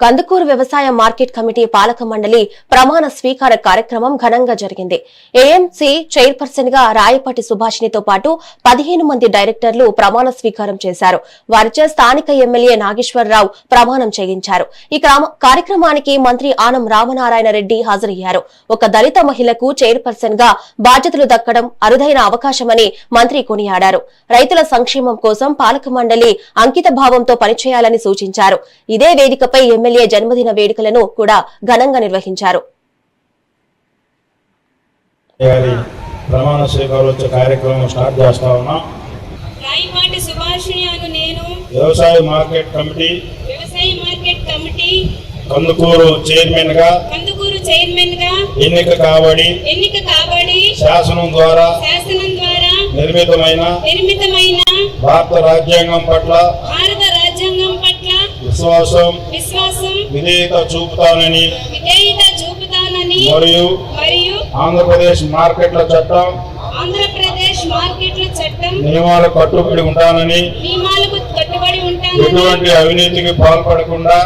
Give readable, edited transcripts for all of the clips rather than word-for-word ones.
కందుకూరు వ్యవసాయ market committee పాలక మండలి ప్రమాణ స్వీకార కార్యక్రమం ఘనంగా జరిగింది. ఏఎంసీ చైర్పర్సన్ గా రాయపాటి సుభాషిణితో పాటు 15 మంది డైరెక్టర్లు ప్రమాణ స్వీకారం చేశారు. వారిచే స్థానిక ఎమ్మెల్యే నాగేశ్వరరావు ప్రమాణం చేయించారు. ఈ కార్యక్రమానికి మంత్రి ఆనం రామనారాయణ రెడ్డి హాజరయ్యారు. ఒక దళిత మహిళకు చైర్పర్సన్ గా బాధ్యతలు దక్కడం అరుదైన అవకాశమని మంత్రి కొనియాడారు. రైతుల సంక్షేమం కోసం పాలక మండలి అంకిత భావంతో పనిచేయాలని సూచించారు. ఇదే వేదికపై ఎమ్మెల్యే జన్మదిన వేడుకలను కూడా ఘనంగా నిర్వహించారు. ప్రమాణ స్వీకారోత్సవ కార్యక్రమం స్టార్ట్ చేస్తా ఉన్నాం. రాయపాటి సుభాషిణి అను నేను వ్యవసాయ మార్కెట్ కమిటీ కందుకూరు చైర్మన్ గా ఎన్నిక కాబడి శాసనం ద్వారా నిర్మితమైన భారత రాజ్యాంగం పట్ల విశ్వాసం విధేయత చూపుతానని మరియు ఆంధ్రప్రదేశ్ మార్కెట్ల చట్టం నియమాలకు కట్టుబడి ఉంటానని ఎటువంటి అవినీతికి పాల్పడకుండా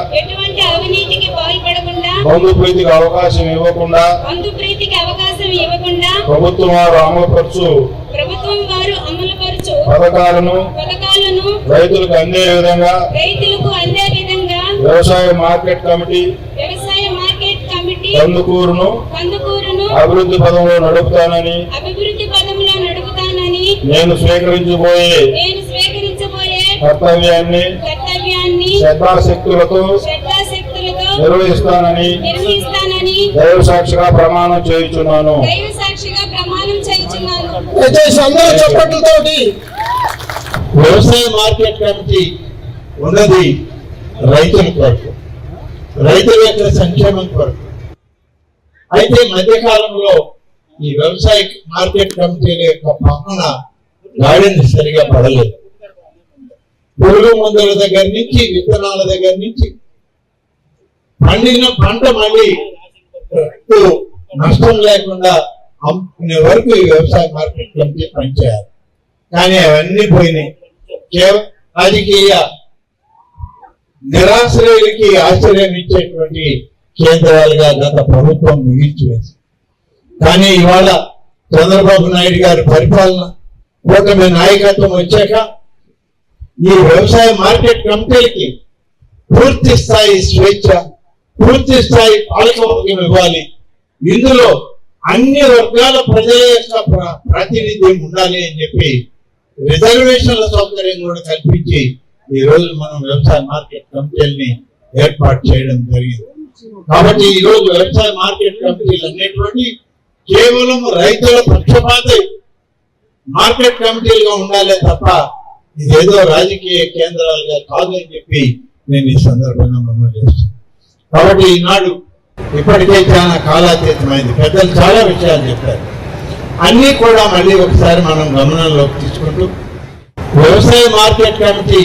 బంధు ప్రీతికి అవకాశం ఇవ్వకుండా ప్రభుత్వం వారు అమలుపరచు పథకాలను రైతులకు అందే విధంగా వ్యవసాయ మార్కెట్ కమిటీ కందుకూరును అభివృద్ధి పదంలో నడుపుతానని నేను స్వీకరించబోయే కర్తవ్యాన్ని శ్రద్ధాశక్తులతో నిర్వహిస్తానని దైవ సాక్షిగా ప్రమాణం చేయుచున్నాను. వ్యవసాయ మార్కెట్ కమిటీ ఉన్నది రైతుల కొరకు, రైతుల యొక్క సంక్షేమం కొరకు. అయితే మధ్యకాలంలో ఈ వ్యవసాయ మార్కెట్ కమిటీల యొక్క పక్కన గాడిని సరిగా పడలేదు. పురుగు మందుల దగ్గర నుంచి విత్తనాల దగ్గర నుంచి పండిన పంట మళ్ళీ నష్టం లేకుండా అమ్ముకునే వరకు ఈ వ్యవసాయ మార్కెట్ కమిటీ పనిచేయాలి. కానీ అవన్నీ పోయినాయి. కేవలం రాజకీయ నిరాశ్రయులకి ఆశ్చర్యం ఇచ్చేటువంటి కేంద్రాలుగా గత ప్రభుత్వం ముగించివేసింది. కానీ ఇవాళ చంద్రబాబు నాయుడు గారి పరిపాలన కూటమి నాయకత్వం వచ్చాక ఈ వ్యవసాయ మార్కెట్ కమిటీలకి పూర్తి స్థాయి స్వేచ్ఛ, పూర్తి స్థాయి పాలకవర్గం ఇవ్వాలి. ఇందులో అన్ని వర్గాల ప్రజల యొక్క ప్రాతినిధ్యం ఉండాలి అని చెప్పి రిజర్వేషన్ల సౌకర్యం కూడా కల్పించి ఈ రోజు మనం వ్యవసాయ మార్కెట్ కమిటీలని ఏర్పాటు చేయడం జరిగింది. కాబట్టి ఈ రోజు వ్యవసాయ మార్కెట్ కమిటీలు అనేటువంటి కేవలం రైతుల పక్షపాత మార్కెట్ కమిటీలుగా ఉండాలే తప్ప ఇదేదో రాజకీయ కేంద్రాలుగా కాదు అని చెప్పి నేను ఈ సందర్భంగా మనం చేస్తాను. కాబట్టి ఈనాడు ఇప్పటికే చాలా కాలాతీతమైంది. పెద్దలు చాలా విషయాలు చెప్పారు. అన్నీ కూడా మళ్ళీ ఒకసారి మనం గమనంలోకి తీసుకుంటూ వ్యవసాయ మార్కెట్ కమిటీ